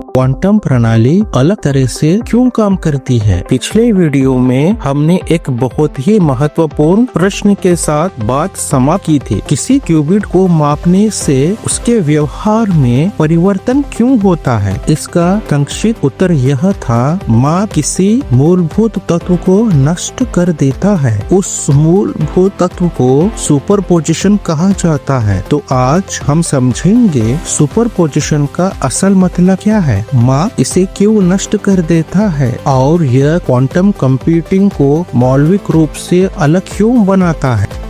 Quantum प्रणाली अलग तरह से क्यों काम करती है? पिछले वीडियो में हमने एक बहुत ही महत्वपूर्ण प्रश्न के साथ बात समाप्त की थी। किसी क्यूबिट को मापने से उसके व्यवहार में परिवर्तन क्यों होता है? इसका संक्षिप्त उत्तर यह था, माप किसी मूलभूत तत्व को नष्ट कर देता है। उस मूलभूत तत्व को सुपरपोजिशन कहा जाता है। तो आज हम समझेंगे सुपरपोजिशन का असल मतलब क्या है, माप इसे क्यों नष्ट कर देता है और यह क्वांटम कंप्यूटिंग को मौलिक रूप से अलग क्यों बनाता है।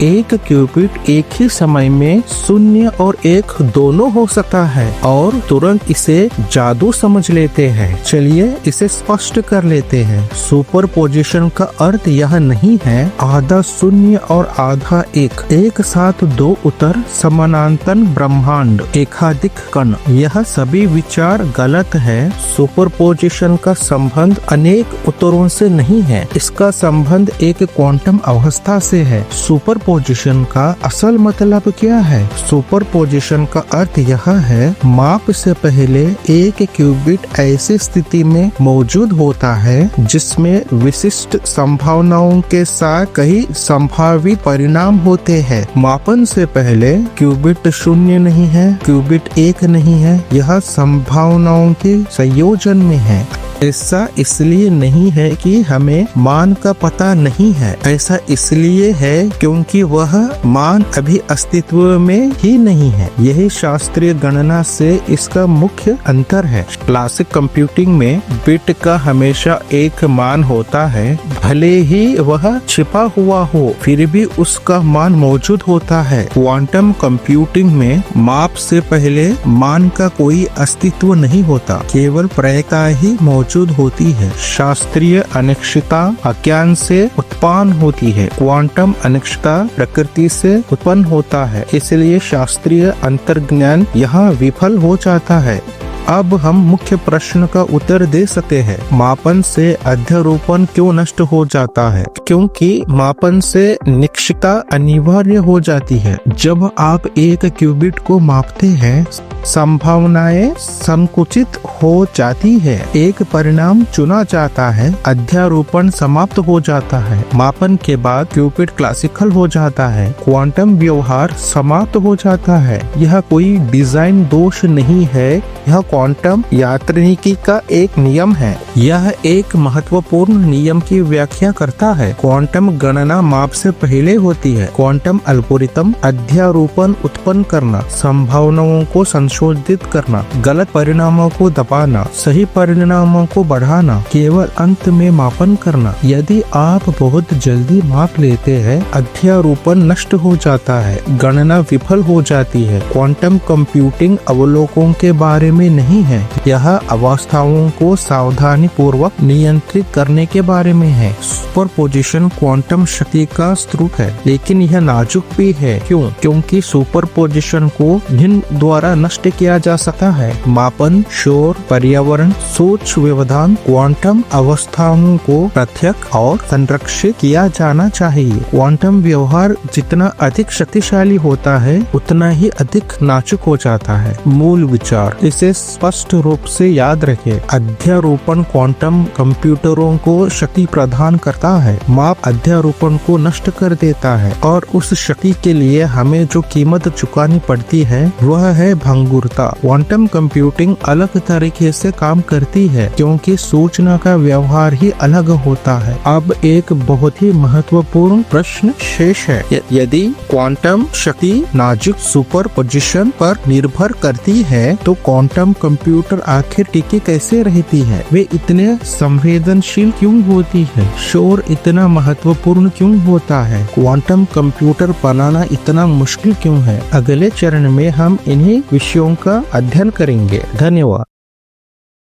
एक क्यूबिट एक ही समय में 0 और 1 दोनों हो सकता है और तुरंत इसे जादू समझ लेते हैं। चलिए इसे स्पष्ट कर लेते हैं। सुपरपोजिशन का अर्थ यह नहीं है आधा 0 और आधा 1, एक साथ 2 उत्तर, समानांतर ब्रह्मांड, एकाधिक कण। यह सभी विचार गलत है। सुपरपोजिशन का संबंध अनेक उत्तरों से नहीं है, इसका संबंध एक क्वांटम अवस्था से है। सुपरपोजिशन का असल मतलब क्या है? सुपरपोजिशन का अर्थ यह है, माप से पहले एक क्यूबिट ऐसी स्थिति में मौजूद होता है जिसमें विशिष्ट संभावनाओं के साथ कई संभावित परिणाम होते हैं। मापन से पहले क्यूबिट 0 नहीं है, क्यूबिट 1 नहीं है, यह संभावनाओं के संयोजन में है। ऐसा इसलिए नहीं है कि हमें मान का पता नहीं है, ऐसा इसलिए है क्योंकि वह मान अभी अस्तित्व में ही नहीं है। यही शास्त्रीय गणना से इसका मुख्य अंतर है। क्लासिक कंप्यूटिंग में बिट का हमेशा एक मान होता है, भले ही वह छिपा हुआ हो, फिर भी उसका मान मौजूद होता है। क्वांटम कंप्यूटिंग में माप से पहले मान का कोई अस्तित्व नहीं होता, केवल प्रायिकता ही मौजूद होती है। शास्त्रीय अनिश्चितता अज्ञान से उत्पन्न होती है, क्वांटम अनिश्चितता प्रकृति से उत्पन्न होता है, इसलिए शास्त्रीय अंतर्ज्ञान यहाँ विफल हो जाता है। अब हम मुख्य प्रश्न का उत्तर दे सकते हैं, मापन से अध्यारोपण क्यों नष्ट हो जाता है? क्योंकि मापन से निश्चितता अनिवार्य हो जाती है। जब आप एक क्यूबिट को मापते हैं, संभावनाएं संकुचित हो जाती है, एक परिणाम चुना जाता है, अध्यारोपण समाप्त हो जाता है। मापन के बाद क्यूबिट क्लासिकल हो जाता है, क्वांटम व्यवहार समाप्त हो जाता है। यह कोई डिजाइन दोष नहीं है, यह क्वांटम यांत्रिकी का एक नियम है। यह एक महत्वपूर्ण नियम की व्याख्या करता है। क्वांटम गणना माप से पहले होती है। क्वांटम एल्गोरिथम अध्यारोपण उत्पन्न करना, संभावनाओं को संशोधित करना, गलत परिणामों को दबाना, सही परिणामों को बढ़ाना, केवल अंत में मापन करना। यदि आप बहुत जल्दी माप लेते हैं, अध्यारोपण नष्ट हो जाता है, गणना विफल हो जाती है। क्वांटम कंप्यूटिंग अवलोकनों के बारे में नहीं है, यह अवस्थाओं को सावधानी पूर्वक नियंत्रित करने के बारे में है। सुपरपोजिशन क्वांटम शक्ति का स्रोत है, लेकिन यह नाजुक भी है। क्यों? क्योंकि सुपरपोजिशन को भिन्न द्वारा नष्ट किया जा सकता है। मापन, शोर, पर्यावरण, सूक्ष्म व्यवधान, क्वांटम अवस्थाओं को प्रत्यक्ष और संरक्षित किया जाना चाहिए। क्वांटम व्यवहार जितना अधिक शक्तिशाली होता है, उतना ही अधिक नाजुक हो जाता है। मूल विचार इसे स्पष्ट रूप से याद रखें। अध्यारोपण क्वांटम कंप्यूटरों को शक्ति प्रदान करता है, माप अध्यारोपण को नष्ट कर देता है, और उस शक्ति के लिए हमें जो कीमत चुकानी पड़ती है वह है भंगुरता। क्वांटम कंप्यूटिंग अलग तरीके से काम करती है क्योंकि सूचना का व्यवहार ही अलग होता है। अब एक बहुत ही महत्वपूर्ण प्रश्न शेष है, यदि क्वांटम शक्ति नाजुक सुपरपोजिशन पर निर्भर करती है तो क्वांटम कंप्यूटर आखिर टिके कैसे रहती है? वे इतने संवेदनशील क्यों होती है? शोर इतना महत्वपूर्ण क्यों होता है? क्वांटम कंप्यूटर बनाना इतना मुश्किल क्यों है? अगले चरण में हम इन्हीं विषयों का अध्ययन करेंगे। धन्यवाद।